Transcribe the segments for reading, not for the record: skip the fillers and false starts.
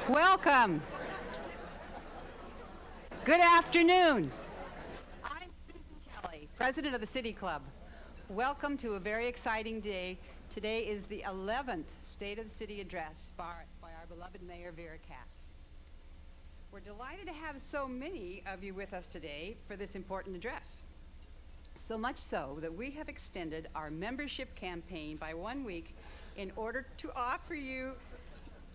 Welcome. Good afternoon. I'm Susan Kelly, President of the City Club. Welcome to a very exciting day. Today is the 11th State of the City Address by our beloved Mayor Vera Katz. We're delighted to have so many of you with us today for this important address. So much so that we have extended our membership campaign by 1 week in order to offer you,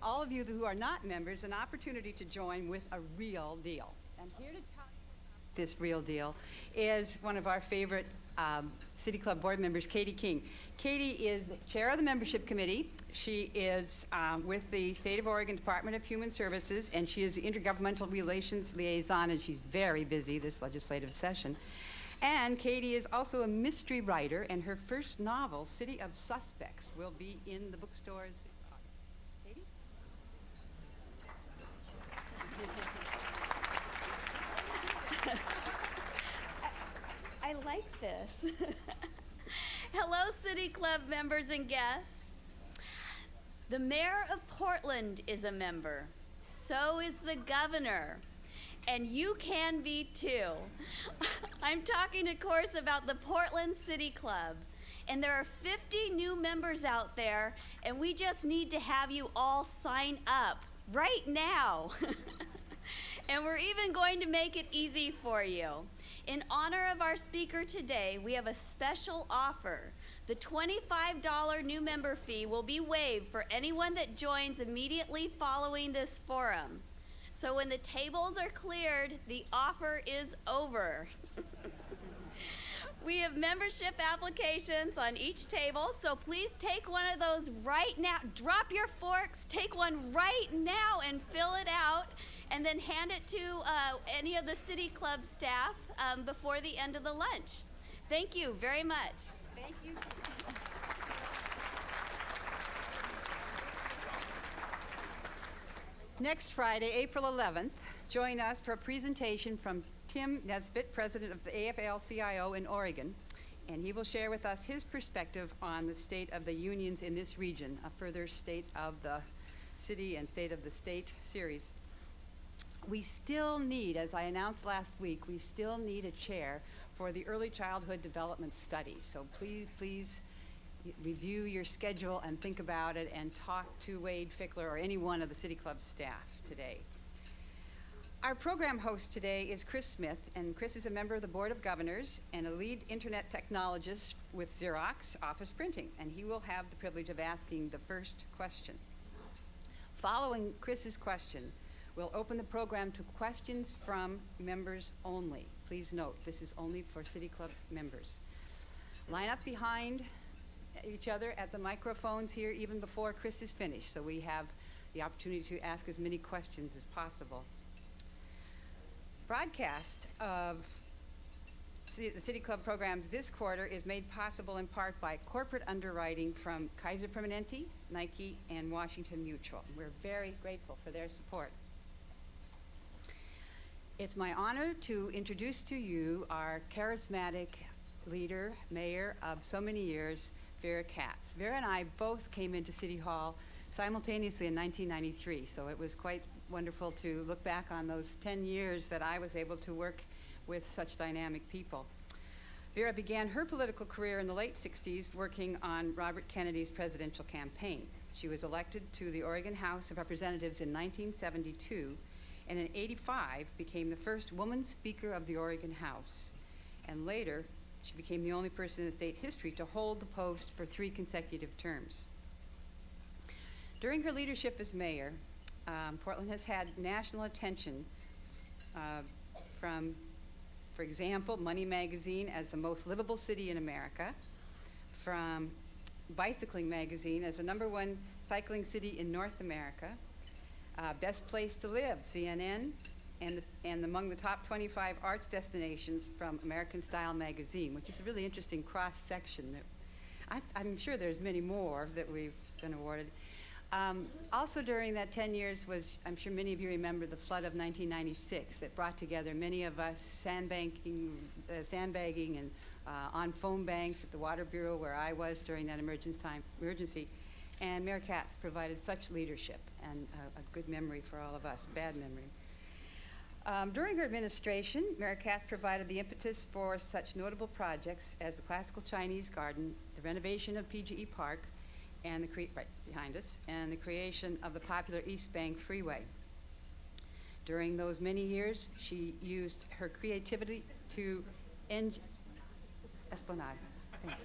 all of you who are not members, an opportunity to join with a real deal. And here to talk about this real deal is one of our favorite City Club board members, Katie King. Katie is the chair of the membership committee. She is with the State of Oregon Department of Human Services, and she is the intergovernmental relations liaison, and she's very busy this legislative session. And Katie is also a mystery writer, and her first novel, City of Suspects, will be in the bookstores this August. Katie? I like this. Hello, City Club members and guests. The Mayor of Portland is a member. So is the Governor. And you can be too. I'm talking, of course, about the Portland City Club. And there are 50 new members out there, and we just need to have you all sign up right now. And we're even going to make it easy for you. In honor of our speaker today, we have a special offer. The $25 new member fee will be waived for anyone that joins immediately following this forum. So when the tables are cleared, the offer is over. We have membership applications on each table, so please take one of those right now. Drop your forks, take one right now and fill it out, and then hand it to any of the City Club staff before the end of the lunch. Thank you very much. Thank you. Next Friday, April 11th, join us for a presentation from Tim Nesbitt, president of the AFL-CIO in Oregon, and he will share with us his perspective on the state of the unions in this region, a further State of the City and State of the State series. We still need, as I announced last week, we still need a chair for the Early Childhood Development Study. So please review your schedule and think about it and talk to Wade Fickler or any one of the City Club staff today. Our program host today is Chris Smith, and Chris is a member of the Board of Governors and a lead internet technologist with Xerox Office Printing, and he will have the privilege of asking the first question. Following Chris's question, we'll open the program to questions from members only. Please note, this is only for City Club members. Line up behind each other at the microphones here even before Chris is finished, so we have the opportunity to ask as many questions as possible. Broadcast of the City Club programs this quarter is made possible in part by corporate underwriting from Kaiser Permanente, Nike, and Washington Mutual. We're very grateful for their support. It's my honor to introduce to you our charismatic leader, mayor of so many years, Vera Katz. Vera and I both came into City Hall simultaneously in 1993, so it was quite wonderful to look back on those 10 years that I was able to work with such dynamic people. Vera began her political career in the late 60s working on Robert Kennedy's presidential campaign. She was elected to the Oregon House of Representatives in 1972, and in 85 became the first woman Speaker of the Oregon House. And later, she became the only person in state history to hold the post for 3 consecutive terms. During her leadership as mayor, Portland has had national attention from, for example, Money Magazine as the most livable city in America, from Bicycling Magazine as the #1 cycling city in North America, Best Place to Live, CNN, and among the top 25 arts destinations from American Style Magazine, which is a really interesting cross-section. I'm sure there's many more that we've been awarded. Also during that 10 years was, I'm sure many of you remember, the flood of 1996 that brought together many of us sandbagging and on foam banks at the Water Bureau where I was during that emergency. And Mayor Katz provided such leadership and a good memory for all of us, bad memory. During her administration, Mayor Katz provided the impetus for such notable projects as the Classical Chinese Garden, the renovation of PGE Park, and right behind us, and the creation of the popular Eastbank Freeway. During those many years, she used her creativity to Esplanade. Thank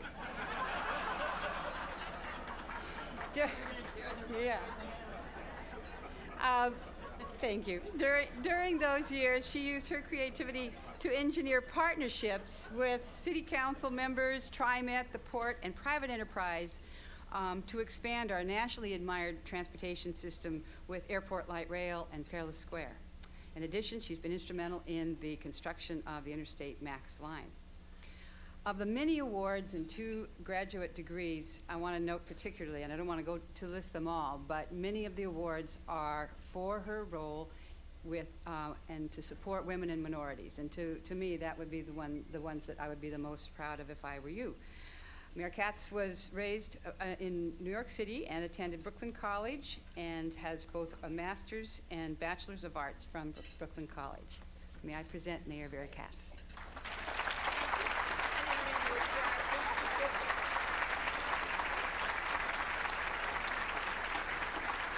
you. Yeah. Thank you. During those years, she used her creativity to engineer partnerships with city council members, TriMet, the port, and private enterprise to expand our nationally admired transportation system with Airport Light Rail and Fareless Square. In addition, she's been instrumental in the construction of the Interstate Max line. Of the many awards and 2 graduate degrees, I want to note particularly, and I don't want to go to list them all, but many of the awards are for her role with and to support women and minorities. And to me, that would be the ones that I would be the most proud of if I were you. Mayor Katz was raised in New York City and attended Brooklyn College and has both a master's and bachelor's of arts from Brooklyn College. May I present Mayor Vera Katz.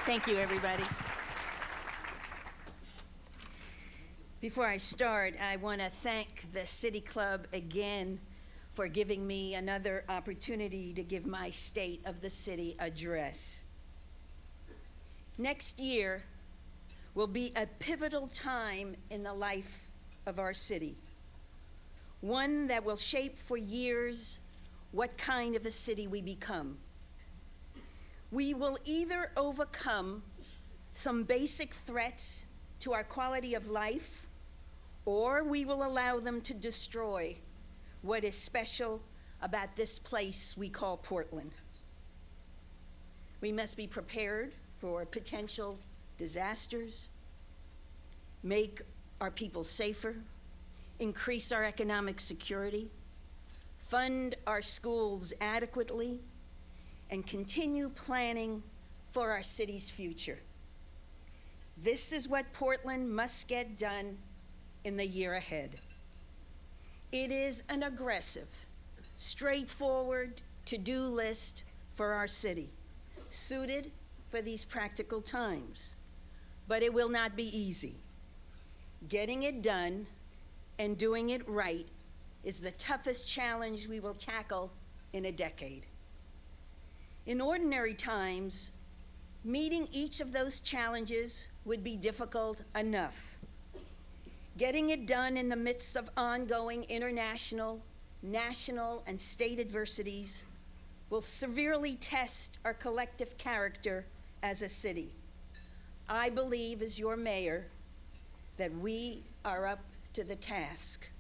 Thank you, everybody. Before I start, I want to thank the City Club again for giving me another opportunity to give my State of the City address. Next year will be a pivotal time in the life of our city, one that will shape for years what kind of a city we become. We will either overcome some basic threats to our quality of life, or we will allow them to destroy what is special about this place we call Portland. We must be prepared for potential disasters, make our people safer, increase our economic security, fund our schools adequately, and continue planning for our city's future. This is what Portland must get done in the year ahead. It is an aggressive, straightforward to-do list for our city, suited for these practical times, but it will not be easy. Getting it done and doing it right is the toughest challenge we will tackle in a decade. In ordinary times, meeting each of those challenges would be difficult enough. Getting it done in the midst of ongoing international, national, and state adversities will severely test our collective character as a city. I believe, as your mayor, that we are up to the task.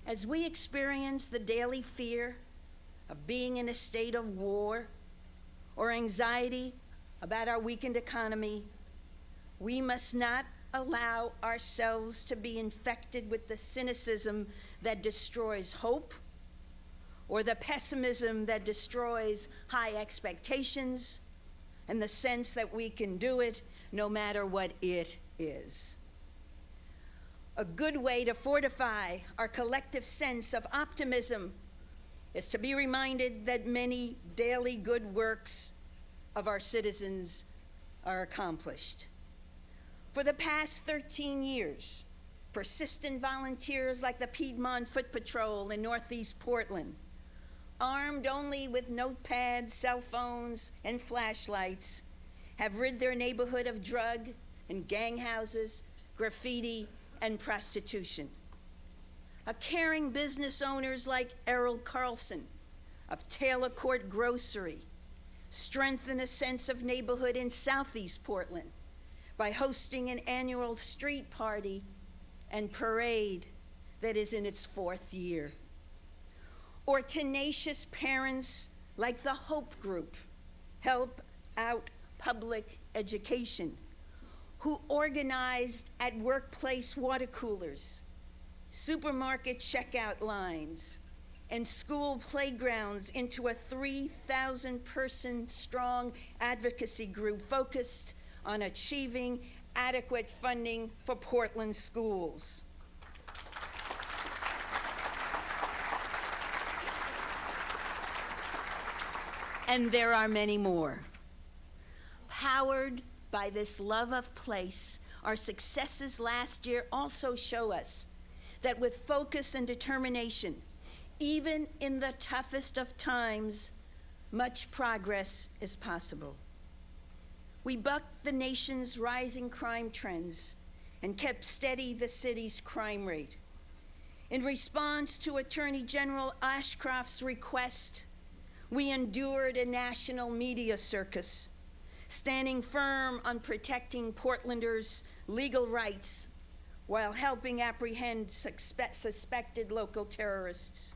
As we experience the daily fear of being in a state of war or anxiety about our weakened economy, we must not allow ourselves to be infected with the cynicism that destroys hope or the pessimism that destroys high expectations and the sense that we can do it no matter what it is. A good way to fortify our collective sense of optimism is to be reminded that many daily good works of our citizens are accomplished. For the past 13 years, persistent volunteers like the Piedmont Foot Patrol in Northeast Portland, armed only with notepads, cell phones, and flashlights, have rid their neighborhood of drug and gang houses, graffiti, and prostitution. Caring business owners like Errol Carlson of Taylor Court Grocery strengthen a sense of neighborhood in Southeast Portland by hosting an annual street party and parade that is in its 4th year. Or tenacious parents like the Hope Group help out public education, who organized at workplace water coolers, supermarket checkout lines, and school playgrounds into a 3,000-person strong advocacy group focused on achieving adequate funding for Portland schools. And there are many more. Powered by this love of place, our successes last year also show us that with focus and determination, even in the toughest of times, much progress is possible. We bucked the nation's rising crime trends and kept steady the city's crime rate. In response to Attorney General Ashcroft's request, we endured a national media circus, standing firm on protecting Portlanders' legal rights while helping apprehend suspected local terrorists.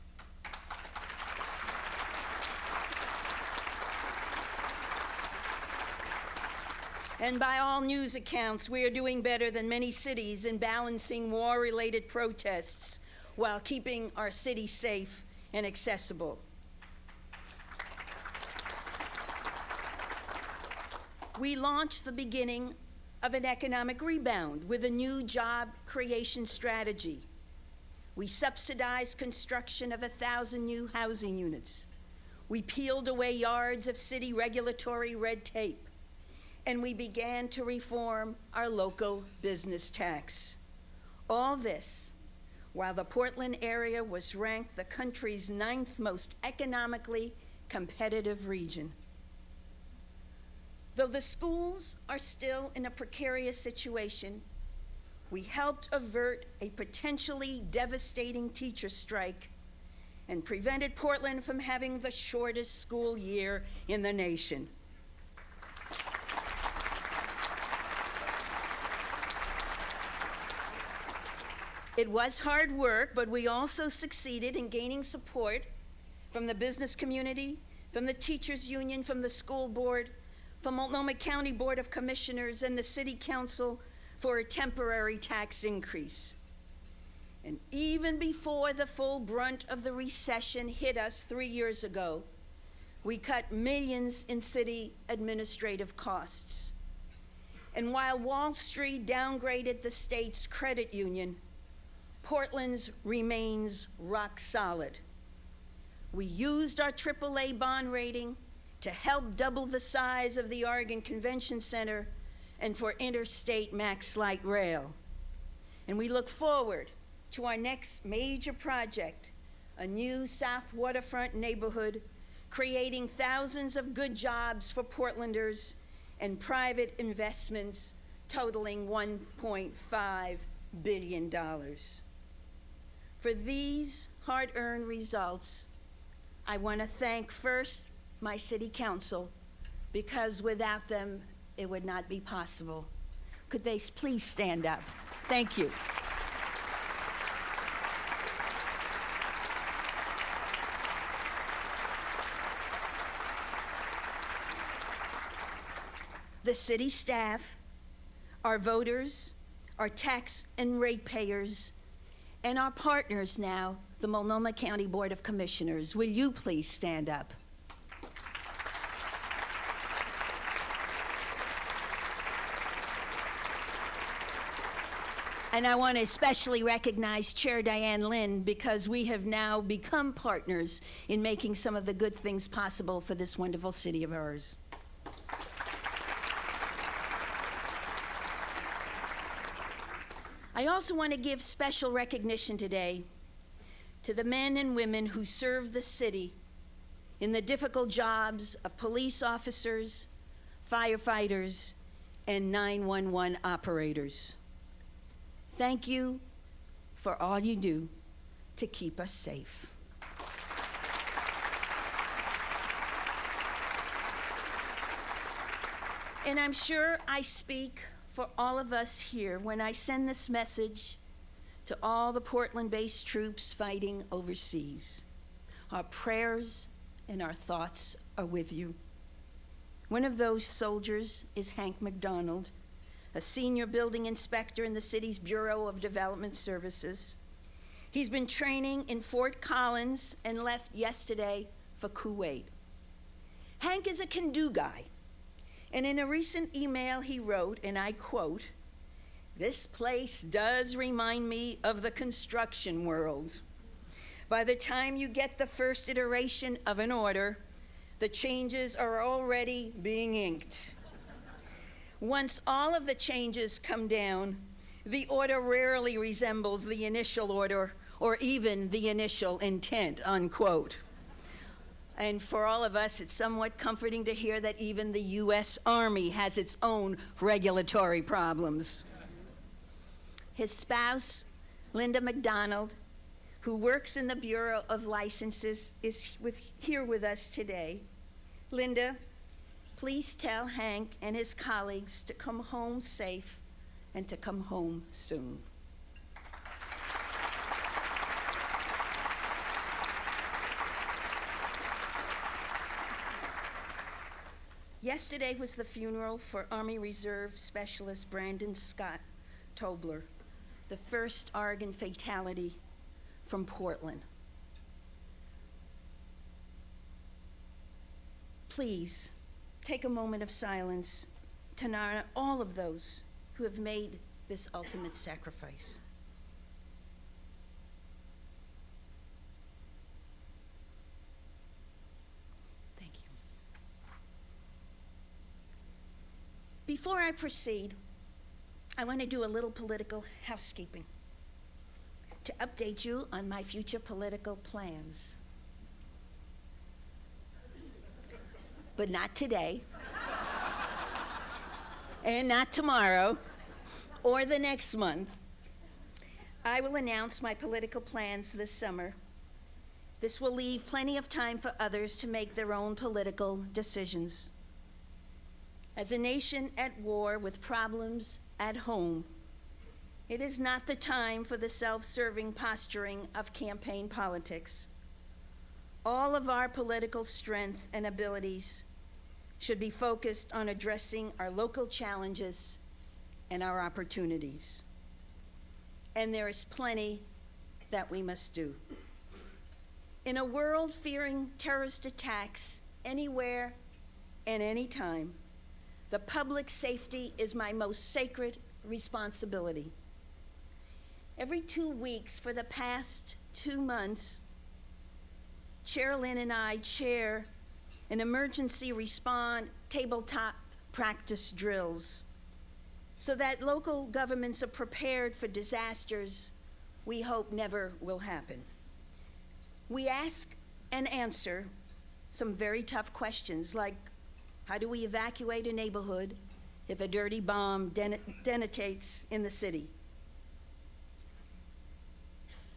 And by all news accounts, we are doing better than many cities in balancing war-related protests while keeping our city safe and accessible. We launched the beginning of an economic rebound with a new job creation strategy. We subsidized construction of 1,000 new housing units. We peeled away yards of city regulatory red tape. And we began to reform our local business tax. All this while the Portland area was ranked the country's 9th most economically competitive region. Though the schools are still in a precarious situation, we helped avert a potentially devastating teacher strike and prevented Portland from having the shortest school year in the nation. It was hard work, but we also succeeded in gaining support from the business community, from the teachers union, from the school board, from Multnomah County Board of Commissioners and the City Council for a temporary tax increase. And even before the full brunt of the recession hit us 3 years ago, we cut millions in city administrative costs. And while Wall Street downgraded the state's credit union, Portland's remains rock solid. We used our AAA bond rating to help double the size of the Oregon Convention Center and for interstate max light rail. And we look forward to our next major project, a new South Waterfront neighborhood, creating thousands of good jobs for Portlanders and private investments totaling $1.5 billion. For these hard-earned results, I want to thank first my city council, because without them, it would not be possible. Could they please stand up? Thank you. The city staff, our voters, our tax and ratepayers, and our partners now, the Multnomah County Board of Commissioners. Will you please stand up? And I want to especially recognize Chair Diane Lynn, because we have now become partners in making some of the good things possible for this wonderful city of ours. I also want to give special recognition today to the men and women who serve the city in the difficult jobs of police officers, firefighters, and 911 operators. Thank you for all you do to keep us safe. And I'm sure I speak for all of us here when I send this message to all the Portland-based troops fighting overseas. Our prayers and our thoughts are with you. One of those soldiers is Hank McDonald, a senior building inspector in the city's Bureau of Development Services. He's been training in Fort Collins and left yesterday for Kuwait. Hank is a can-do guy, and in a recent email he wrote, and I quote, "This place does remind me of the construction world. By the time you get the first iteration of an order, the changes are already being inked. Once all of the changes come down, the order rarely resembles the initial order or even the initial intent," unquote. And for all of us, it's somewhat comforting to hear that even the U.S. Army has its own regulatory problems. His spouse, Linda McDonald, who works in the Bureau of Licenses, is here with us today. Linda, please tell Hank and his colleagues to come home safe and to come home soon. Yesterday was the funeral for Army Reserve Specialist Brandon Scott Tobler, the first Oregon fatality from Portland. Please take a moment of silence to honor all of those who have made this ultimate sacrifice. Thank you. Before I proceed, I want to do a little political housekeeping to update you on my future political plans. But not today, and not tomorrow, or the next month. I will announce my political plans this summer. This will leave plenty of time for others to make their own political decisions. As a nation at war with problems at home, it is not the time for the self-serving posturing of campaign politics. All of our political strength and abilities should be focused on addressing our local challenges and our opportunities. And there is plenty that we must do. In a world fearing terrorist attacks anywhere and anytime, the public safety is my most sacred responsibility. Every 2 weeks for the past 2 months, Chair Lynn and I chair an emergency response tabletop practice drills so that local governments are prepared for disasters we hope never will happen. We ask and answer some very tough questions like, how do we evacuate a neighborhood if a dirty bomb detonates in the city?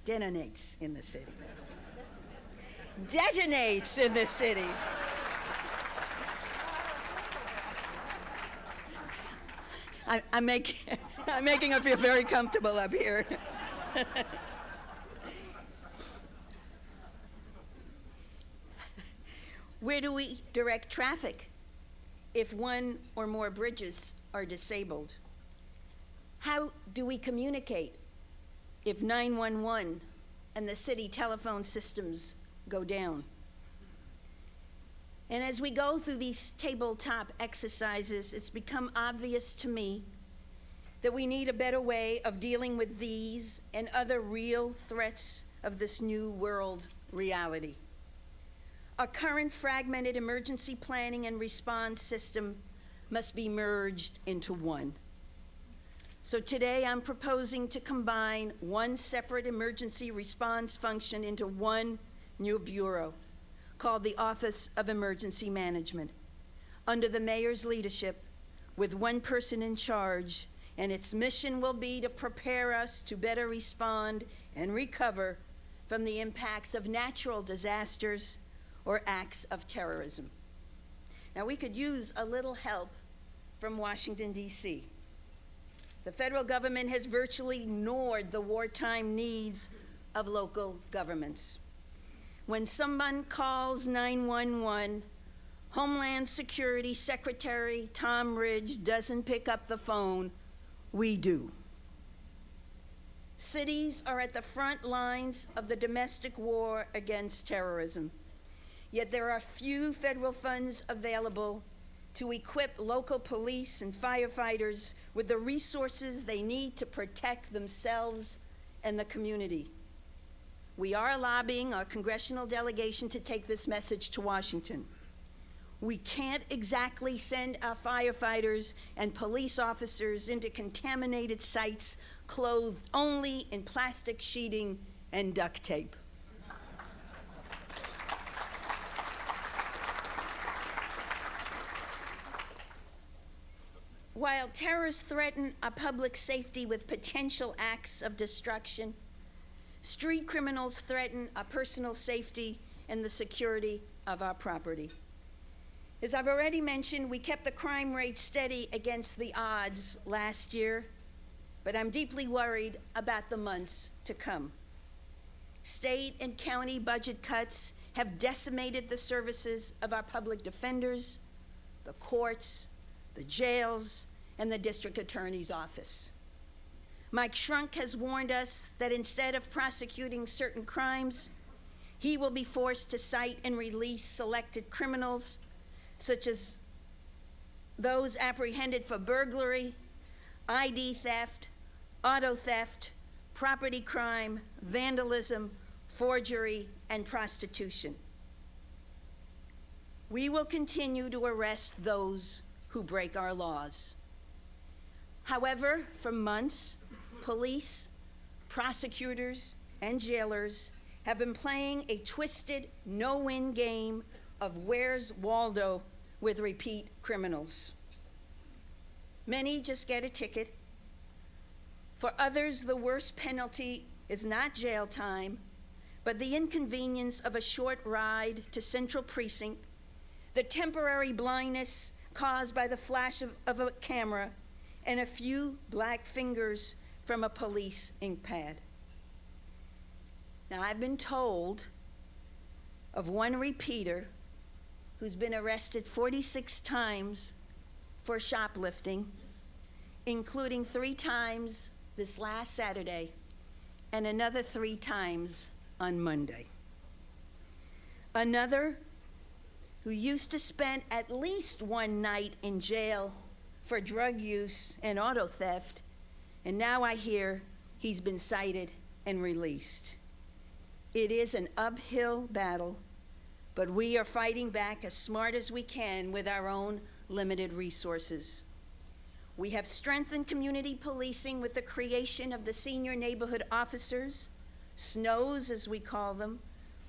Detonates in the city. Detonates in the city. I'm making her feel very comfortable up here. Where do we direct traffic if one or more bridges are disabled? How do we communicate if 911 and the city telephone systems go down? And as we go through these tabletop exercises, it's become obvious to me that we need a better way of dealing with these and other real threats of this new world reality. Our current fragmented emergency planning and response system must be merged into one. So today I'm proposing to combine one separate emergency response function into one new bureau called the Office of Emergency Management, under the mayor's leadership, with one person in charge, and its mission will be to prepare us to better respond and recover from the impacts of natural disasters or acts of terrorism. Now, we could use a little help from Washington, D.C. The federal government has virtually ignored the wartime needs of local governments. When someone calls 911, Homeland Security Secretary Tom Ridge doesn't pick up the phone. We do. Cities are at the front lines of the domestic war against terrorism. Yet there are few federal funds available to equip local police and firefighters with the resources they need to protect themselves and the community. We are lobbying our congressional delegation to take this message to Washington. We can't exactly send our firefighters and police officers into contaminated sites clothed only in plastic sheeting and duct tape. While terrorists threaten our public safety with potential acts of destruction, street criminals threaten our personal safety and the security of our property. As I've already mentioned, we kept the crime rate steady against the odds last year, but I'm deeply worried about the months to come. State and county budget cuts have decimated the services of our public defenders, the courts, the jails, and the district attorney's office. Mike Shrunk has warned us that instead of prosecuting certain crimes, he will be forced to cite and release selected criminals, such as those apprehended for burglary, ID theft, auto theft, property crime, vandalism, forgery, and prostitution. We will continue to arrest those who break our laws. However, for months, police, prosecutors, and jailers have been playing a twisted, no-win game of Where's Waldo with repeat criminals. Many just get a ticket. For others, the worst penalty is not jail time, but the inconvenience of a short ride to Central Precinct, the temporary blindness caused by the flash of a camera, and a few black fingers from a police ink pad. Now, I've been told of one repeater who's been arrested 46 times for shoplifting, including 3 times this last Saturday and another 3 times on Monday. Another who used to spend at least one night in jail for drug use and auto theft, and now I hear he's been cited and released. It is an uphill battle, but we are fighting back as smart as we can with our own limited resources. We have strengthened community policing with the creation of the senior neighborhood officers, SNOWs as we call them,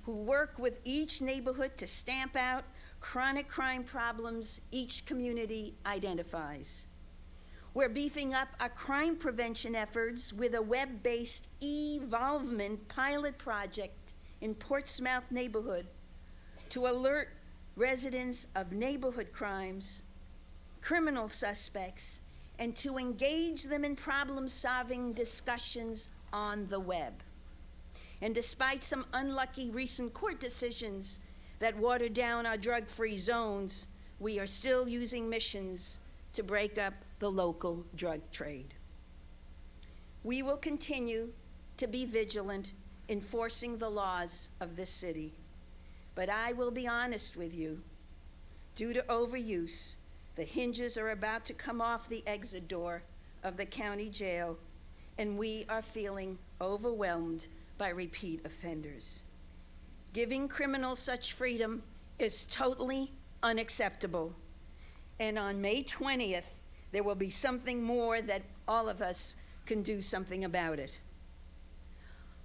who work with each neighborhood to stamp out chronic crime problems each community identifies. We're beefing up our crime prevention efforts with a web-based evolvement pilot project in Portsmouth neighborhood to alert residents of neighborhood crimes, criminal suspects, and to engage them in problem-solving discussions on the web. And despite some unlucky recent court decisions that watered down our drug-free zones, we are still using missions to break up the local drug trade. We will continue to be vigilant enforcing the laws of this city. But I will be honest with you, due to overuse, the hinges are about to come off the exit door of the county jail, and we are feeling overwhelmed by repeat offenders. Giving criminals such freedom is totally unacceptable. And on May 20th, there will be something more that all of us can do something about it.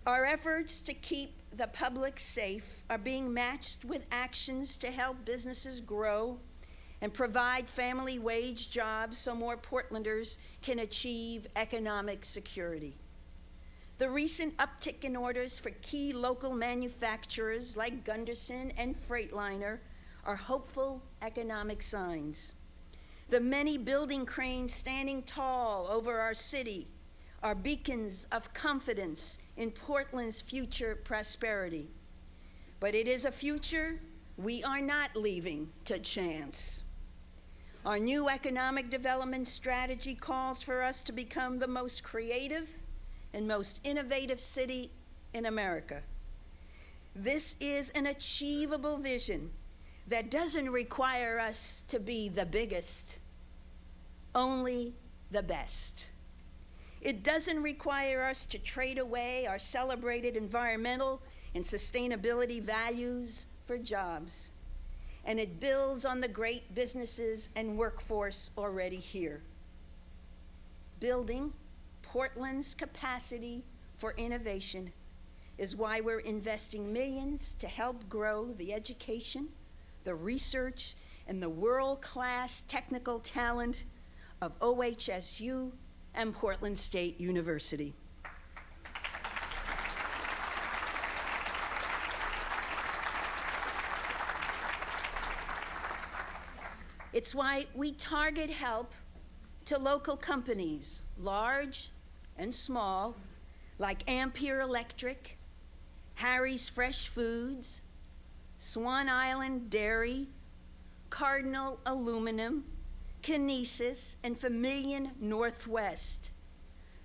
Our efforts to keep the public safe are being matched with actions to help businesses grow and provide family wage jobs so more Portlanders can achieve economic security. The recent uptick in orders for key local manufacturers like Gunderson and Freightliner are hopeful economic signs. The many building cranes standing tall over our city are beacons of confidence in Portland's future prosperity. But it is a future we are not leaving to chance. Our new economic development strategy calls for us to become the most creative, and most innovative city in America. This is an achievable vision that doesn't require us to be the biggest, only the best. It doesn't require us to trade away our celebrated environmental and sustainability values for jobs. And it builds on the great businesses and workforce already here. Building Portland's capacity for innovation is why we're investing millions to help grow the education, the research, and the world-class technical talent of OHSU and Portland State University. It's why we target help to local companies, large and small, like Ampere Electric, Harry's Fresh Foods, Swan Island Dairy, Cardinal Aluminum, Kinesis, and Vermilion Northwest.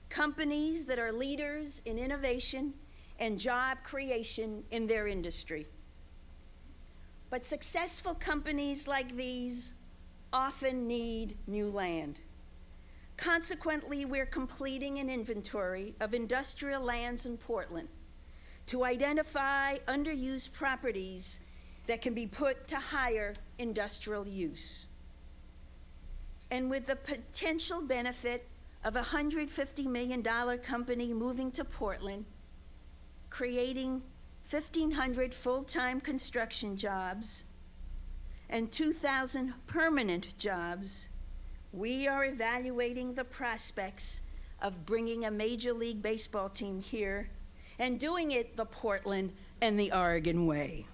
Companies that are leaders in innovation and job creation in their industry. But successful companies like these often need new land. Consequently, we're completing an inventory of industrial lands in Portland to identify underused properties that can be put to higher industrial use. And with the potential benefit of a $150 million company moving to Portland, creating 1,500 full-time construction jobs and 2,000 permanent jobs, we are evaluating the prospects of bringing a Major League Baseball team here and doing it the Portland and the Oregon way.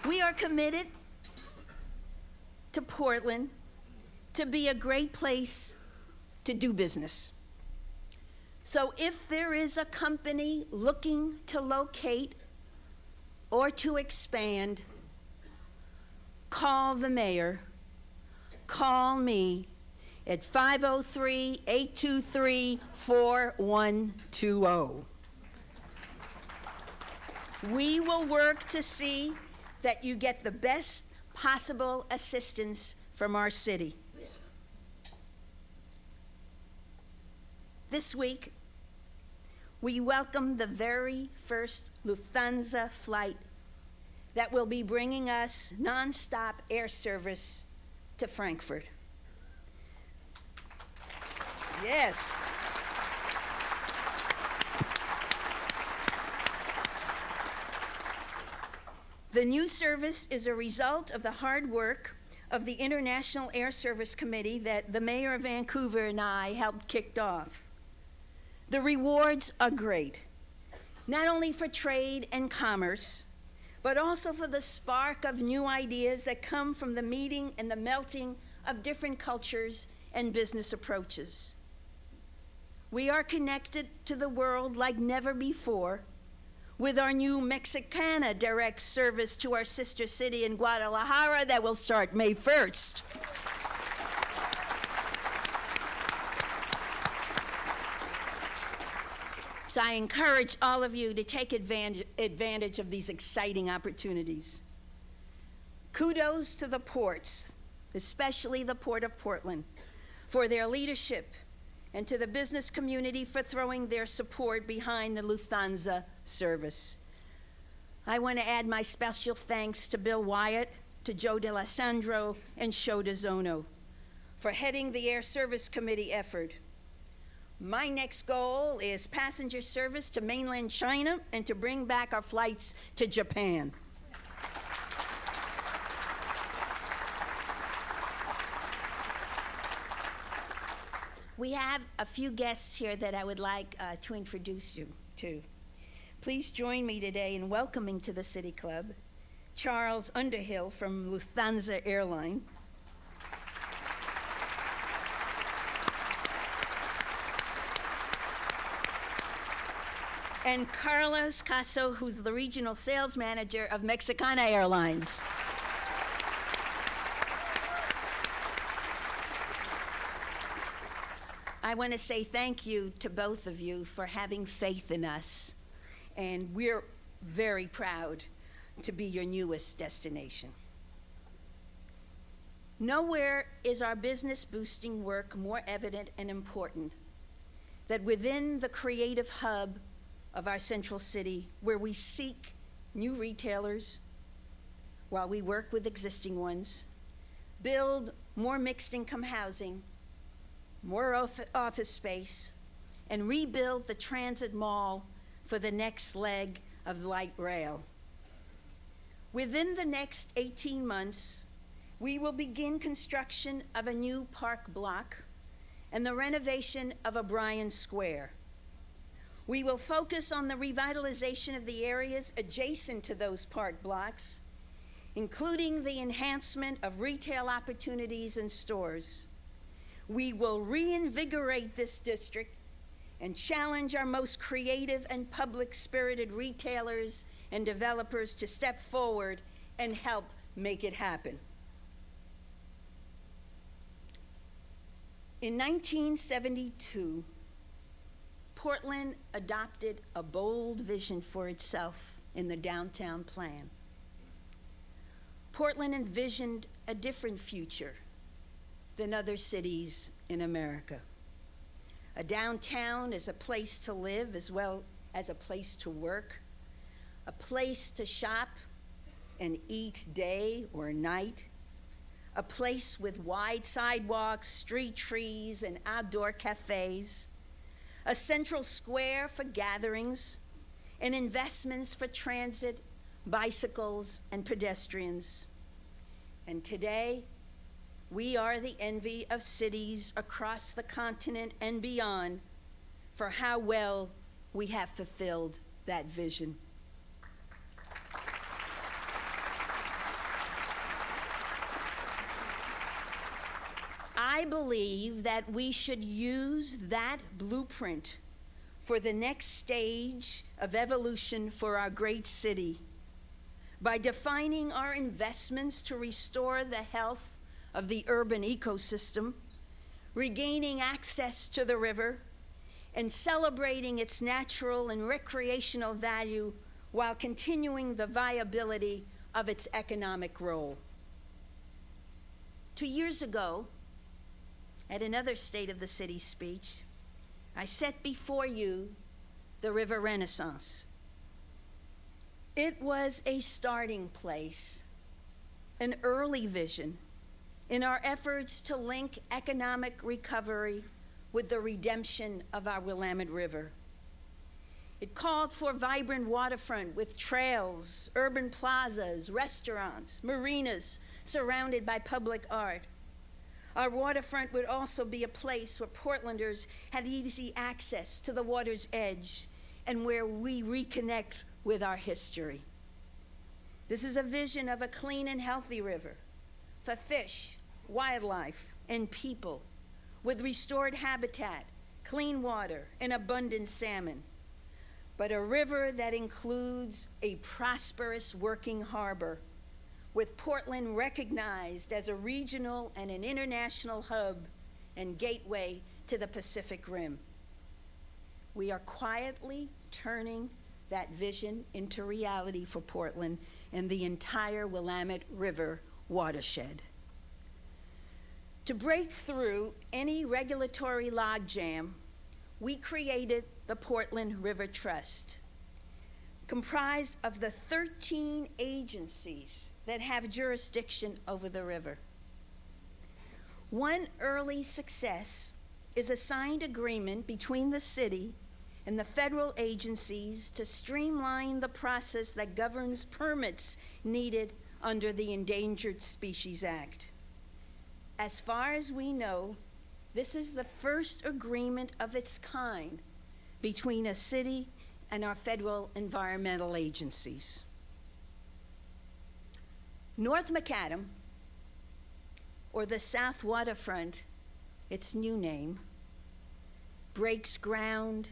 We are committed to Portland to be a great place to do business. So if there is a company looking to locate or to expand, call the mayor, call me at 503-823-4120. We will work to see that you get the best possible assistance from our city. This week, we welcome the very first Lufthansa flight that will be bringing us nonstop air service to Frankfurt. Yes. The new service is a result of the hard work of the International Air Service Committee that the Mayor of Vancouver and I helped kick off. The rewards are great, not only for trade and commerce, but also for the spark of new ideas that come from the meeting and the melting of different cultures and business approaches. We are connected to the world like never before with our new Mexicana direct service to our sister city in Guadalajara that will start May 1st. So I encourage all of you to take advantage of these exciting opportunities. Kudos to the ports, especially the Port of Portland, for their leadership, and to the business community for throwing their support behind the Lufthansa service. I want to add my special thanks to Bill Wyatt, to Joe DeLassandro, and Sho DeZono for heading the Air Service Committee effort. My next goal is passenger service to mainland China and to bring back our flights to Japan. We have a few guests here that I would like to introduce you to. Please join me today in welcoming to the City Club Charles Underhill from Lufthansa Airline. And Carlos Caso, who's the regional sales manager of Mexicana Airlines. I want to say thank you to both of you for having faith in us, and we're very proud to be your newest destination. Nowhere is our business boosting work more evident and important than within the creative hub of our central city, where we seek new retailers while we work with existing ones, build more mixed income housing, more office space, and rebuild the transit mall for the next leg of light rail. Within the next 18 months, we will begin construction of a new park block and the renovation of O'Brien Square. We will focus on the revitalization of the areas adjacent to those park blocks, including the enhancement of retail opportunities and stores. We will reinvigorate this district and challenge our most creative and public-spirited retailers and developers to step forward and help make it happen. In 1972, Portland adopted a bold vision for itself in the downtown plan. Portland envisioned a different future than other cities in America. A downtown is a place to live as well as a place to work, a place to shop and eat day or night, a place with wide sidewalks, street trees, and outdoor cafes, a central square for gatherings, and investments for transit, bicycles, and pedestrians. And today, we are the envy of cities across the continent and beyond for how well we have fulfilled that vision. I believe that we should use that blueprint for the next stage of evolution for our great city by defining our investments to restore the health of the urban ecosystem, regaining access to the river, and celebrating its natural and recreational value while continuing the viability of its economic role. 2 years ago, at another State of the City speech, I set before you the River Renaissance. It was a starting place, an early vision in our efforts to link economic recovery with the redemption of our Willamette River. It called for vibrant waterfront with trails, urban plazas, restaurants, marinas surrounded by public art. Our waterfront would also be a place where Portlanders had easy access to the water's edge and where we reconnect with our history. This is a vision of a clean and healthy river for fish, wildlife, and people, with restored habitat, clean water, and abundant salmon, but a river that includes a prosperous working harbor, with Portland recognized as a regional and an international hub and gateway to the Pacific Rim. We are quietly turning that vision into reality for Portland and the entire Willamette River watershed. To break through any regulatory logjam, we created the Portland River Trust, comprised of the 13 agencies that have jurisdiction over the river. One early success is a signed agreement between the city and the federal agencies to streamline the process that governs permits needed under the Endangered Species Act. As far as we know, this is the first agreement of its kind between a city and our federal environmental agencies. North Macadam, or the South Waterfront, its new name, breaks ground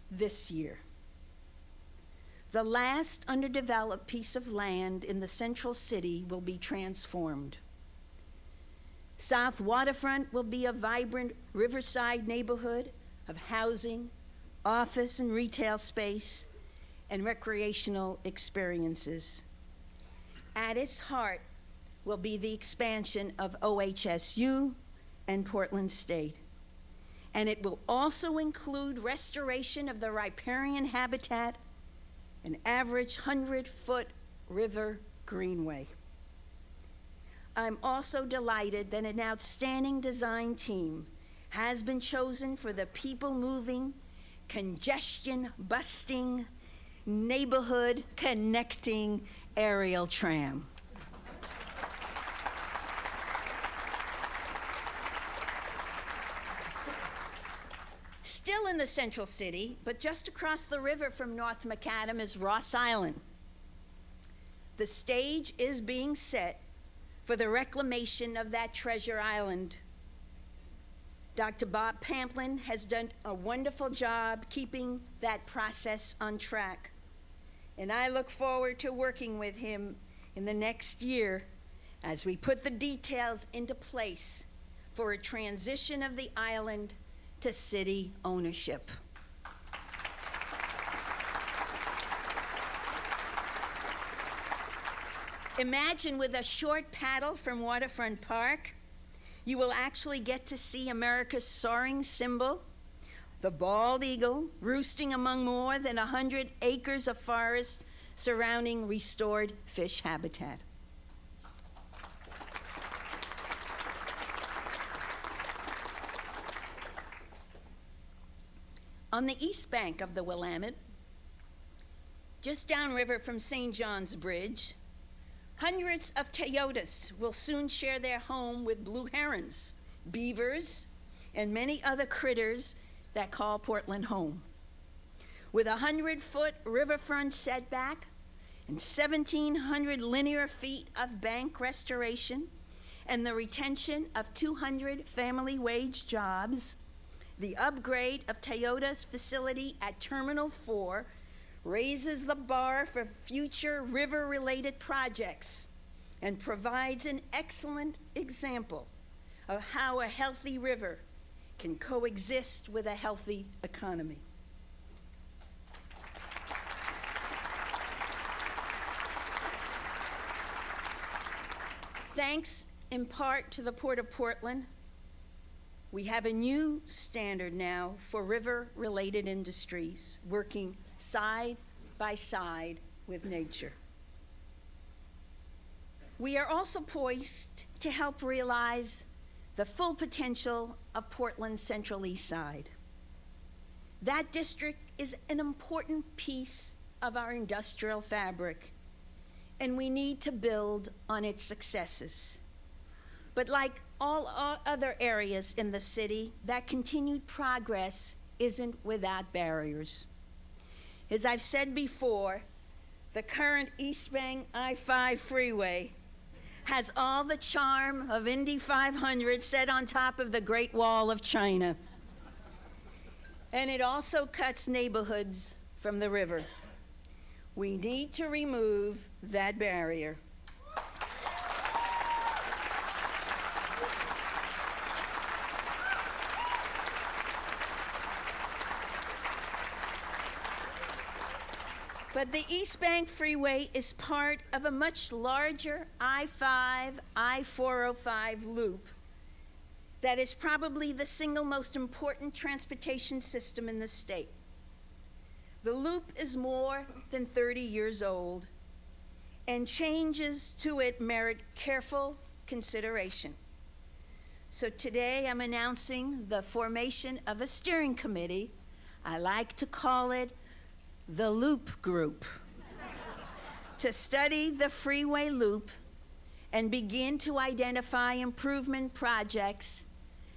this year. The last underdeveloped piece of land in the central city will be transformed. South Waterfront will be a vibrant riverside neighborhood of housing, office and retail space, and recreational experiences. At its heart will be the expansion of OHSU and Portland State. And it will also include restoration of the riparian habitat, an average 100-foot river greenway. I'm also delighted that an outstanding design team has been chosen for the people-moving, congestion-busting, neighborhood-connecting aerial tram. Still in the central city, but just across the river from North Macadam is Ross Island. The stage is being set for the reclamation of that treasure island. Dr. Bob Pamplin has done a wonderful job keeping that process on track. And I look forward to working with him in the next year as we put the details into place for a transition of the island to city ownership. Imagine with a short paddle from Waterfront Park, you will actually get to see America's soaring symbol, the bald eagle, roosting among more than 100 acres of forest surrounding restored fish habitat. On the east bank of the Willamette, just downriver from St. John's Bridge, hundreds of Toyotas will soon share their home with blue herons, beavers, and many other critters that call Portland home. With a 100-foot riverfront setback and 1,700 linear feet of bank restoration and the retention of 200 family wage jobs, the upgrade of Toyota's facility at Terminal 4 raises the bar for future river-related projects and provides an excellent example of how a healthy river can coexist with a healthy economy. Thanks in part to the Port of Portland, we have a new standard now for river-related industries working side by side with nature. We are also poised to help realize the full potential of Portland's Central East Side. That district is an important piece of our industrial fabric, and we need to build on its successes. But like all other areas in the city, that continued progress isn't without barriers. As I've said before, the current Eastbank I-5 freeway has all the charm of Indy 500 set on top of the Great Wall of China. And it also cuts neighborhoods from the river. We need to remove that barrier. But the Eastbank Freeway is part of a much larger I-5, I-405 loop that is probably the single most important transportation system in the state. The loop is more than 30 years old, and changes to it merit careful consideration. So today I'm announcing the formation of a steering committee. I like to call it the Loop Group, to study the freeway loop and begin to identify improvement projects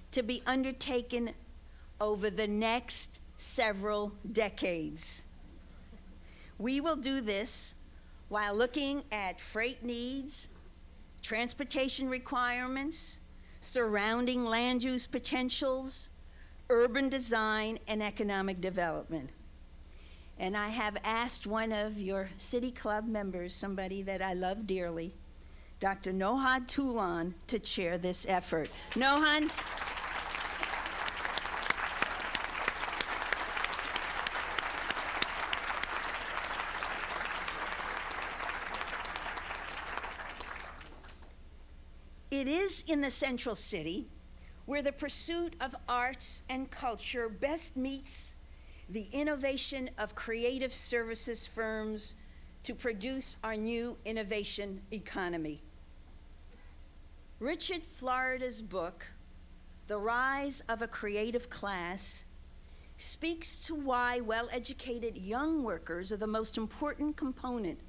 to be undertaken over the next several decades. We will do this while looking at freight needs, transportation requirements, surrounding land use potentials, urban design, and economic development. And I have asked one of your city club members, somebody that I love dearly, Dr. Nohad Toulon to chair this effort. Nohad. It is in the central city where the pursuit of arts and culture best meets the innovation of creative services firms to produce our new innovation economy. Richard Florida's book, The Rise of a Creative Class, speaks to why well-educated young workers are the most important component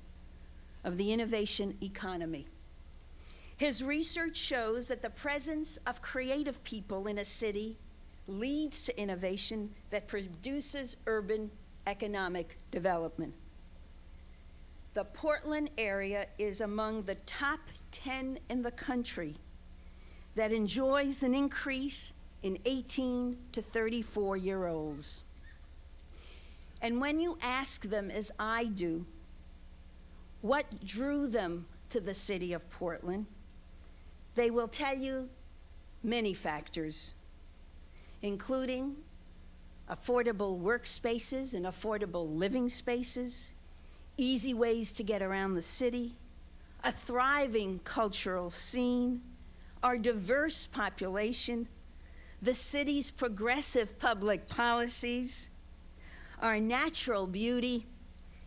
of the innovation economy. His research shows that the presence of creative people in a city leads to innovation that produces urban economic development. The Portland area is among the top 10 in the country that enjoys an increase in 18 to 34-year-olds. And when you ask them, as I do, what drew them to the city of Portland, they will tell you many factors, including affordable workspaces and affordable living spaces, easy ways to get around the city, a thriving cultural scene, our diverse population, the city's progressive public policies, our natural beauty,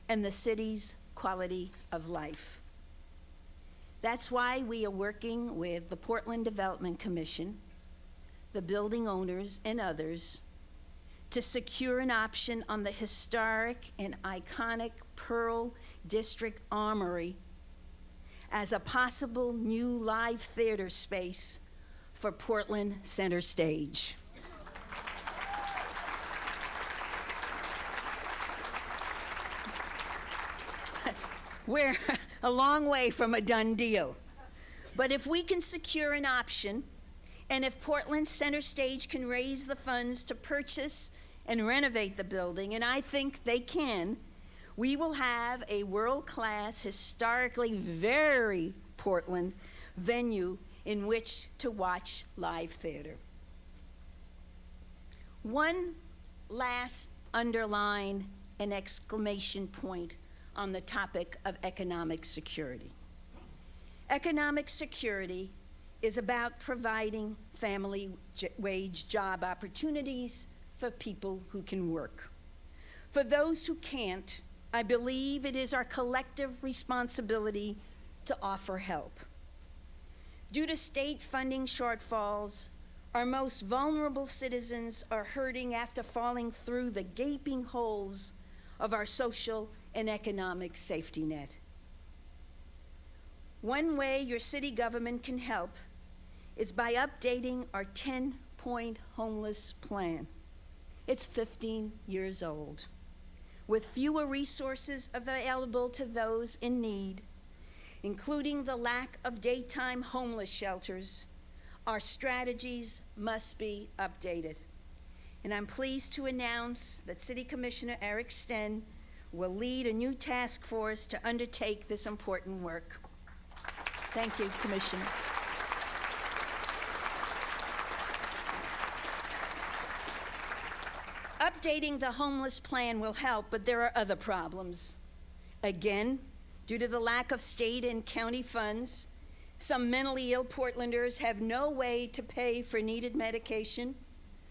and the city's quality of life. That's why we are working with the Portland Development Commission, the building owners, and others to secure an option on the historic and iconic Pearl District Armory as a possible new live theater space for Portland Center Stage. We're a long way from a done deal. But if we can secure an option, and if Portland Center Stage can raise the funds to purchase and renovate the building, and I think they can, we will have a world-class, historically very Portland venue in which to watch live theater. One last underline and exclamation point on the topic of economic security. Economic security is about providing family wage job opportunities for people who can work. For those who can't, I believe it is our collective responsibility to offer help. Due to state funding shortfalls, our most vulnerable citizens are hurting after falling through the gaping holes of our social and economic safety net. One way your city government can help is by updating our 10-point homeless plan. It's 15 years old. With fewer resources available to those in need, including the lack of daytime homeless shelters, our strategies must be updated. And I'm pleased to announce that City Commissioner Eric Sten will lead a new task force to undertake this important work. Thank you, Commissioner. Updating the homeless plan will help, but there are other problems. Again, due to the lack of state and county funds, some mentally ill Portlanders have no way to pay for needed medication.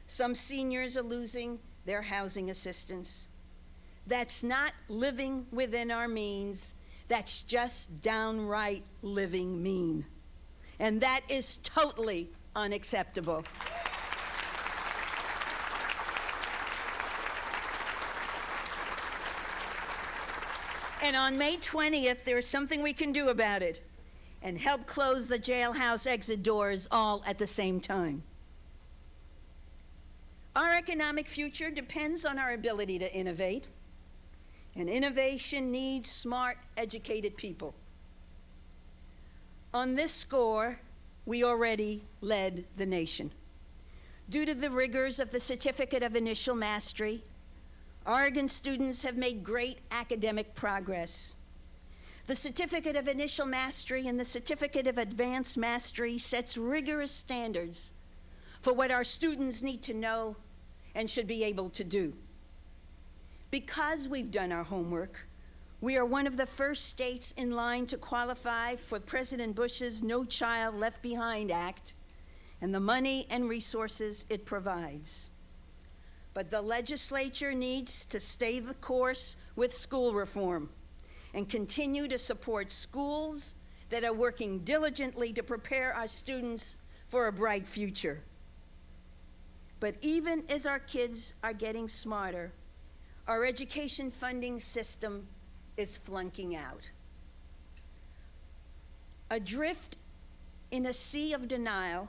Some seniors are losing their housing assistance. That's not living within our means. That's just downright living mean. And that is totally unacceptable. And on May 20th, there's something we can do about it and help close the jailhouse exit doors all at the same time. Our economic future depends on our ability to innovate. And innovation needs smart, educated people. On this score, we already led the nation. Due to the rigors of the Certificate of Initial Mastery, Oregon students have made great academic progress. The Certificate of Initial Mastery and the Certificate of Advanced Mastery sets rigorous standards for what our students need to know and should be able to do. Because we've done our homework, we are one of the first states in line to qualify for President Bush's No Child Left Behind Act and the money and resources it provides. But the legislature needs to stay the course with school reform and continue to support schools that are working diligently to prepare our students for a bright future. But even as our kids are getting smarter, our education funding system is flunking out. Adrift in a sea of denial,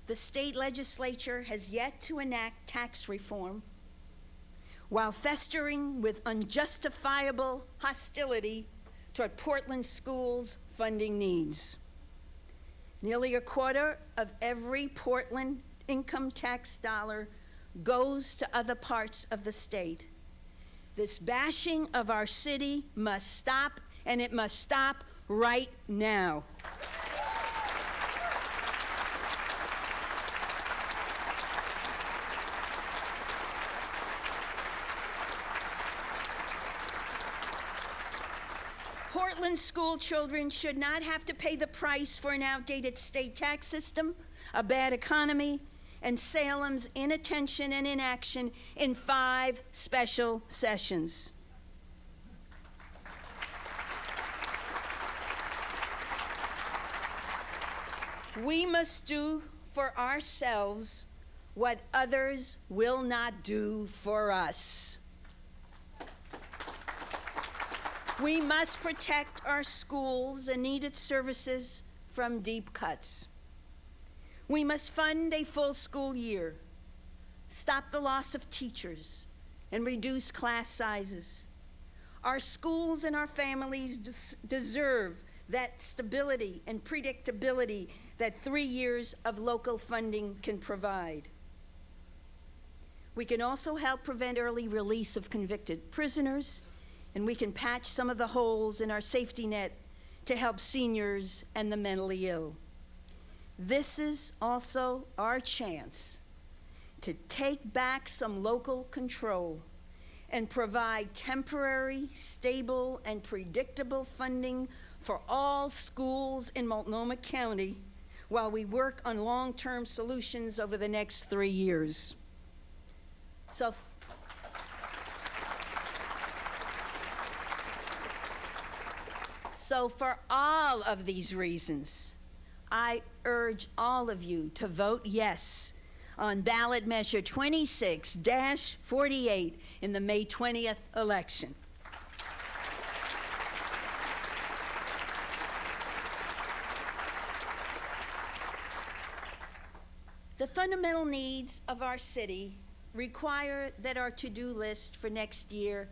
the state legislature has yet to enact tax reform, while festering with unjustifiable hostility toward Portland schools' funding needs. Nearly a quarter of every Portland income tax dollar goes to other parts of the state. This bashing of our city must stop, and it must stop right now. Portland school children should not have to pay the price for an outdated state tax system, a bad economy, and Salem's inattention and inaction in 5 special sessions. We must do for ourselves what others will not do for us. We must protect our schools and needed services from deep cuts. We must fund a full school year, stop the loss of teachers, and reduce class sizes. Our schools and our families deserve that stability and predictability that 3 years of local funding can provide. We can also help prevent early release of convicted prisoners, and we can patch some of the holes in our safety net to help seniors and the mentally ill. This is also our chance to take back some local control and provide temporary, stable, and predictable funding for all schools in Multnomah County while we work on long-term solutions over the next 3 years. So for all of these reasons, I urge all of you to vote yes on ballot measure 26-48 in the May 20th election. The fundamental needs of our city require that our to-do list for next year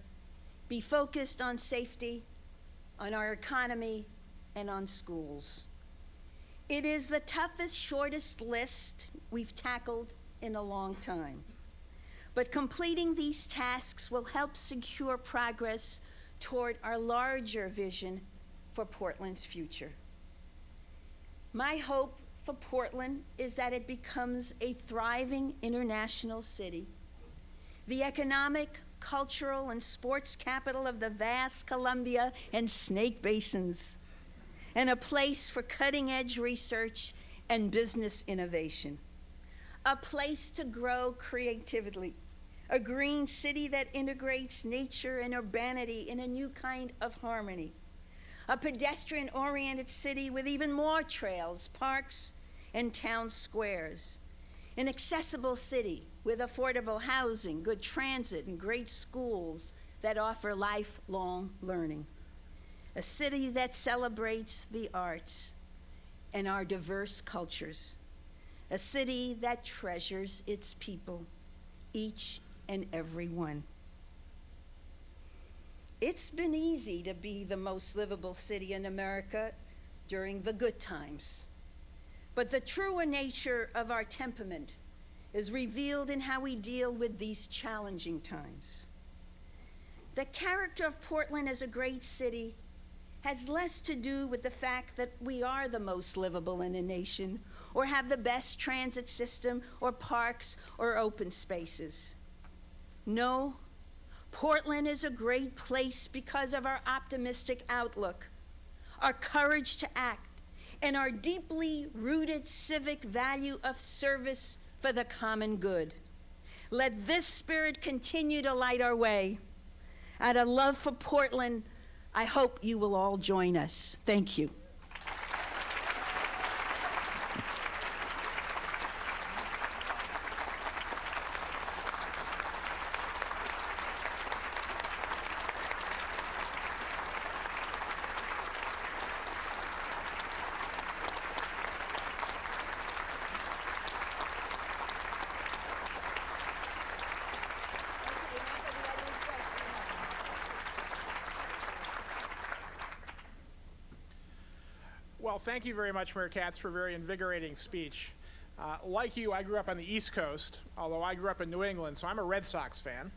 be focused on safety, on our economy, and on schools. It is the toughest, shortest list we've tackled in a long time. But completing these tasks will help secure progress toward our larger vision for Portland's future. My hope for Portland is that it becomes a thriving international city, the economic, cultural, and sports capital of the vast Columbia and Snake Basins, and a place for cutting-edge research and business innovation, a place to grow creatively, a green city that integrates nature and urbanity in a new kind of harmony, a pedestrian-oriented city with even more trails, parks, and town squares, an accessible city with affordable housing, good transit, and great schools that offer lifelong learning. A city that celebrates the arts and our diverse cultures. A city that treasures its people, each and every one. It's been easy to be the most livable city in America during the good times. But the truer nature of our temperament is revealed in how we deal with these challenging times. The character of Portland as a great city has less to do with the fact that we are the most livable in a nation, or have the best transit system, or parks, or open spaces. No, Portland is a great place because of our optimistic outlook, our courage to act, and our deeply rooted civic value of service for the common good. Let this spirit continue to light our way. Out of love for Portland, I hope you will all join us. Thank you. Well, thank you very much, Mayor Katz, for a very invigorating speech. Like you, I grew up on the East Coast, although I grew up in New England, so I'm a Red Sox fan.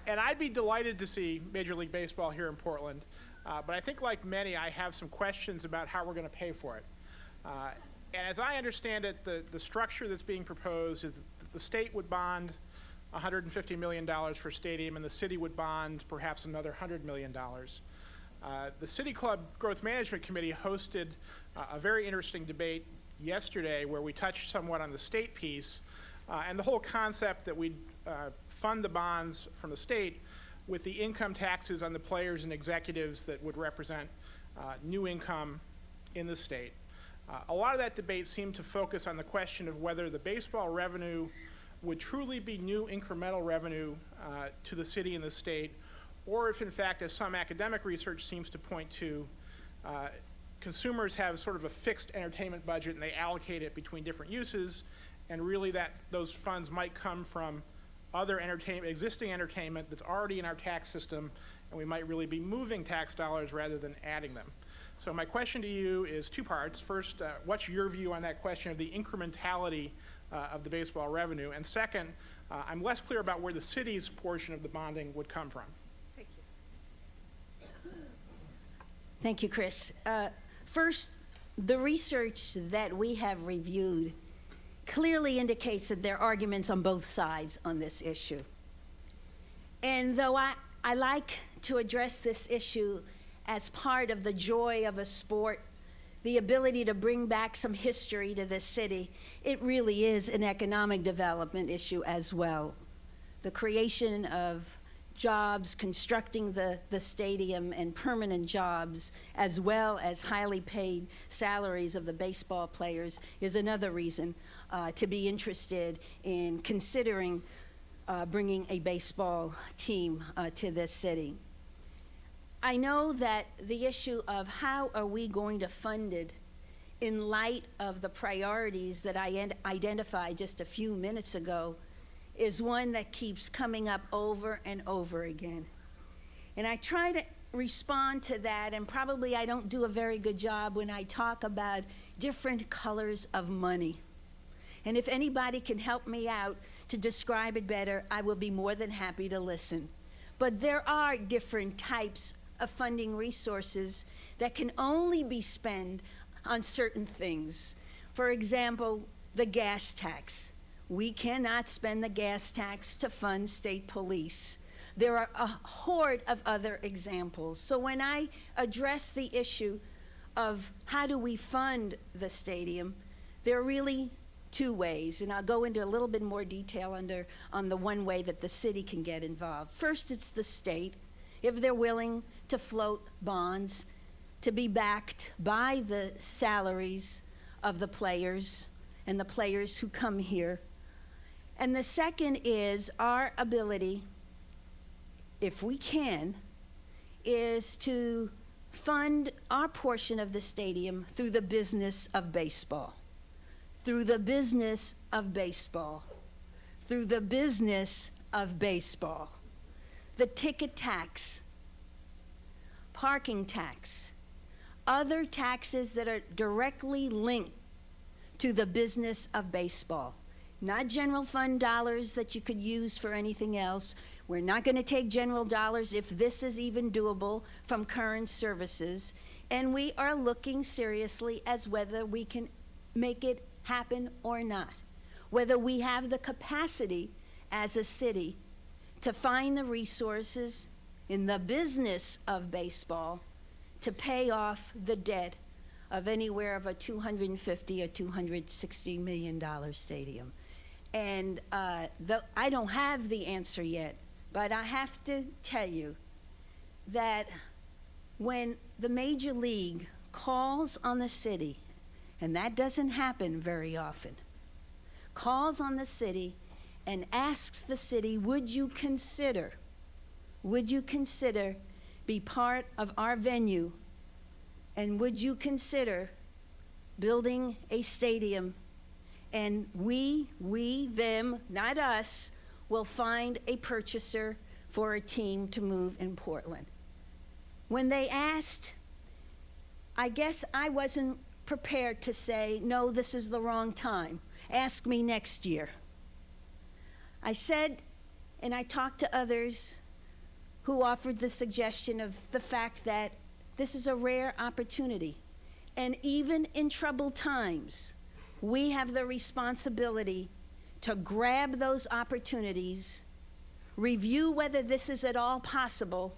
And I'd be delighted to see Major League Baseball here in Portland, but I think like many, I have some questions about how we're going to pay for it. And as I understand it, the structure that's being proposed is that the state would bond $150 million for stadium, and the city would bond perhaps another $100 million. The City Club Growth Management Committee hosted a very interesting debate yesterday where we touched somewhat on the state piece and the whole concept that we'd fund the bonds from the state with the income taxes on the players and executives that would represent new income in the state. A lot of that debate seemed to focus on the question of whether the baseball revenue would truly be new incremental revenue to the city and the state, or if in fact, as some academic research seems to point to, consumers have sort of a fixed entertainment budget and they allocate it between different uses, and really that those funds might come from other existing entertainment that's already in our tax system, and we might really be moving tax dollars rather than adding them. So my question to you is two parts. First, what's your view on that question of the incrementality of the baseball revenue? And second, I'm less clear about where the city's portion of the bonding would come from. Thank you. Thank you, Chris. First, the research that we have reviewed clearly indicates that there are arguments on both sides on this issue. And though I like to address this issue as part of the joy of a sport, the ability to bring back some history to the city, it really is an economic development issue as well. The creation of jobs, constructing the stadium, and permanent jobs, as well as highly paid salaries of the baseball players, is another reason to be interested in considering bringing a baseball team to this city. I know that the issue of how are we going to fund it in light of the priorities that I identified just a few minutes ago is one that keeps coming up over and over again. And I try to respond to that, and probably I don't do a very good job when I talk about different colors of money. And if anybody can help me out to describe it better, I will be more than happy to listen. But there are different types of funding resources that can only be spent on certain things. For example, the gas tax. We cannot spend the gas tax to fund state police. There are a horde of other examples. So when I address the issue of how do we fund the stadium, there are really two ways, and I'll go into a little bit more detail on the one way that the city can get involved. First, it's the state, if they're willing to float bonds to be backed by the salaries of the players and the players who come here. And the second is our ability, if we can, is to fund our portion of the stadium through the business of baseball. Through the business of baseball. Through the business of baseball. The ticket tax, parking tax, other taxes that are directly linked to the business of baseball. not general fund dollars that you could use for anything else. We're not going to take general dollars, if this is even doable, from current services. And we are looking seriously as whether we can make it happen or not, whether we have the capacity as a city to find the resources in the business of baseball to pay off the debt of anywhere of a $250 or $260 million stadium. And I don't have the answer yet, but I have to tell you that when the Major League calls on the city, and that doesn't happen very often, calls on the city and asks the city, would you consider be part of our venue, and would you consider building a stadium, and we, them, not us, will find a purchaser for a team to move in Portland. When they asked, I guess I wasn't prepared to say, no, this is the wrong time. Ask me next year. I said, and I talked to others who offered the suggestion of the fact that this is a rare opportunity. And even in troubled times, we have the responsibility to grab those opportunities, review whether this is at all possible,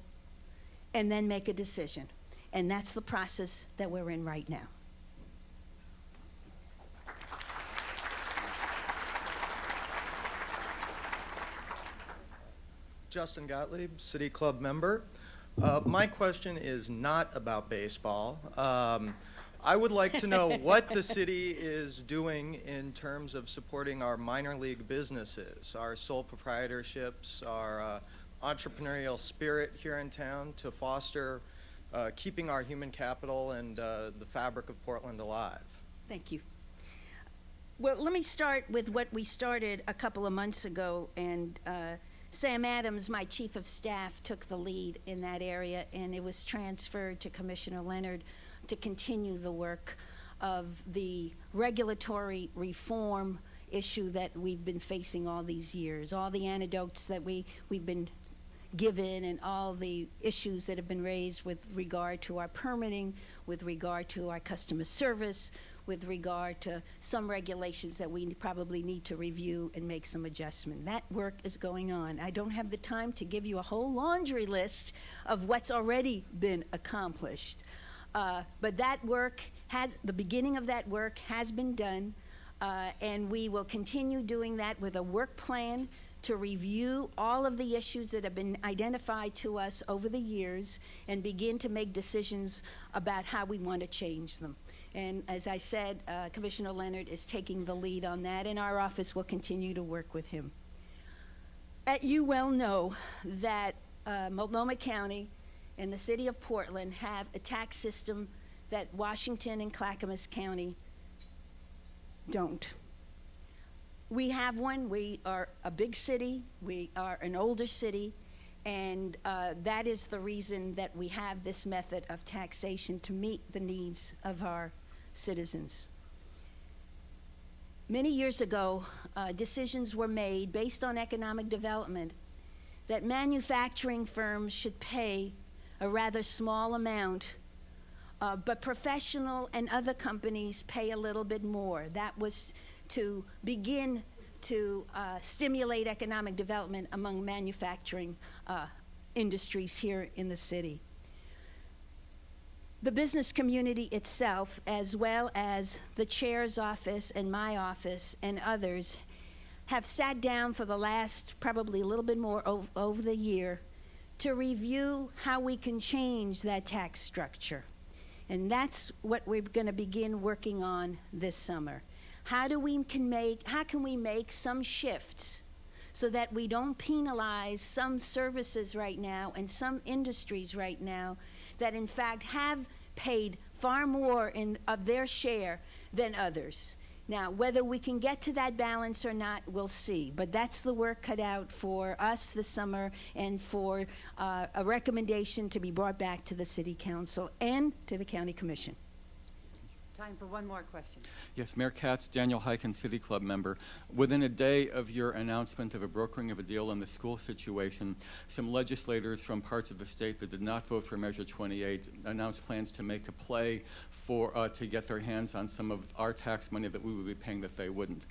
and then make a decision. And that's the process that we're in right now. Justin Gottlieb, City Club member. My question is not about baseball. I would like to know what the city is doing in terms of supporting our minor league businesses, our sole proprietorships, our entrepreneurial spirit here in town to foster keeping our human capital and the fabric of Portland alive. Thank you. Well, let me start with what we started a couple of months ago, and Sam Adams, my chief of staff, took the lead in that area, and it was transferred to Commissioner Leonard to continue the work of the regulatory reform issue that we've been facing all these years, all the anecdotes that we've been given, and all the issues that have been raised with regard to our permitting, with regard to our customer service, with regard to some regulations that we probably need to review and make some adjustment. That work is going on. I don't have the time to give you a whole laundry list of what's already been accomplished. But that work the beginning of that work has been done, and we will continue doing that with a work plan to review all of the issues that have been identified to us over the years and begin to make decisions about how we want to change them. And as I said, Commissioner Leonard is taking the lead on that, and our office will continue to work with him. You well know that Multnomah County and the city of Portland have a tax system that Washington and Clackamas County don't. We have one. We are a big city. We are an older city. And that is the reason that we have this method of taxation to meet the needs of our citizens. Many years ago, decisions were made based on economic development that manufacturing firms should pay a rather small amount, but professional and other companies pay a little bit more. That was to begin to stimulate economic development among manufacturing industries here in the city. The business community itself, as well as the chair's office and my office and others, have sat down for the last probably a little bit more over the year to review how we can change that tax structure. And that's what we're going to begin working on this summer. How can we make some shifts so that we don't penalize some services right now and some industries right now that in fact have paid far more of their share than others. Now, whether we can get to that balance or not, we'll see. But that's the work cut out for us this summer, and for a recommendation to be brought back to the City Council and to the County Commission. time for one more question. Yes, Mayor Katz, Daniel Hyken, City Club member. Within a day of your announcement of a brokering of a deal on the school situation, some legislators from parts of the state that did not vote for Measure 28 announced plans to make a play for to get their hands on some of our tax money that we would be paying that they wouldn't.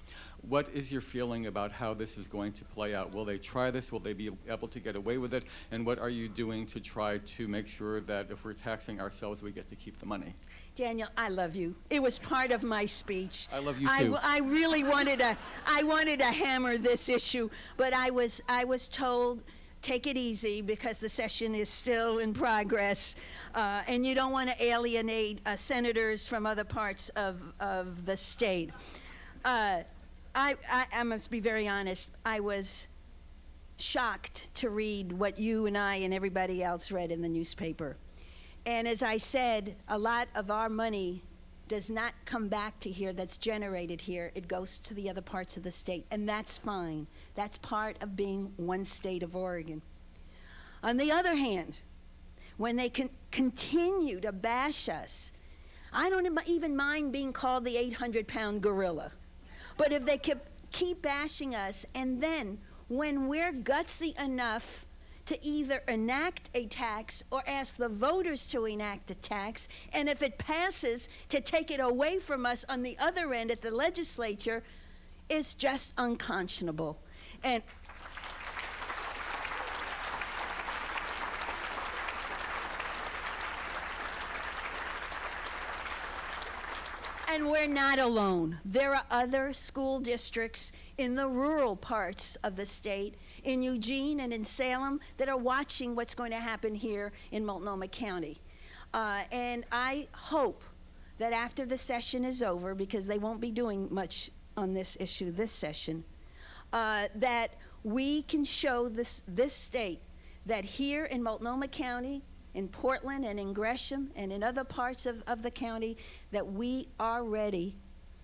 What is your feeling about how this is going to play out? Will they try this? Will they be able to get away with it? And what are you doing to try to make sure that if we're taxing ourselves, we get to keep the money? Daniel, I love you. It was part of my speech. I love you too. I really wanted to hammer this issue, but I was told, take it easy because the session is still in progress, and you don't want to alienate senators from other parts of the state. I must be very honest. I was shocked to read what you and I and everybody else read in the newspaper. And as I said, a lot of our money does not come back to here that's generated here. It goes to the other parts of the state, and that's fine. That's part of being one state of Oregon. On the other hand, when they continue to bash us, I don't even mind being called the 800-pound gorilla. But if they keep bashing us, and then when we're gutsy enough to either enact a tax or ask the voters to enact a tax, and if it passes, to take it away from us on the other end at the legislature, is just unconscionable. And we're not alone. There are other school districts in the rural parts of the state, in Eugene and in Salem, that are watching what's going to happen here in Multnomah County. And I hope that after the session is over, because they won't be doing much on this issue this session, that we can show this state that here in Multnomah County, in Portland and in Gresham and in other parts of the county, that we are ready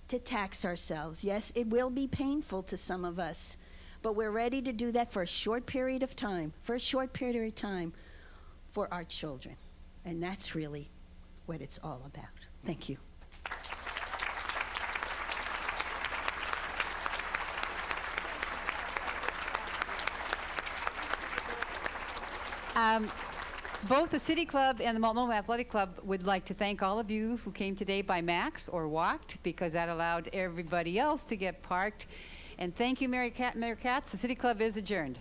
to tax ourselves. Yes, it will be painful to some of us, but we're ready to do that for a short period of time, for our children. And that's really what it's all about. Thank you. Both the City Club and the Multnomah Athletic Club would like to thank all of you who came today by Max or walked, because that allowed everybody else to get parked. And thank you, Mayor Katz. The City Club is adjourned.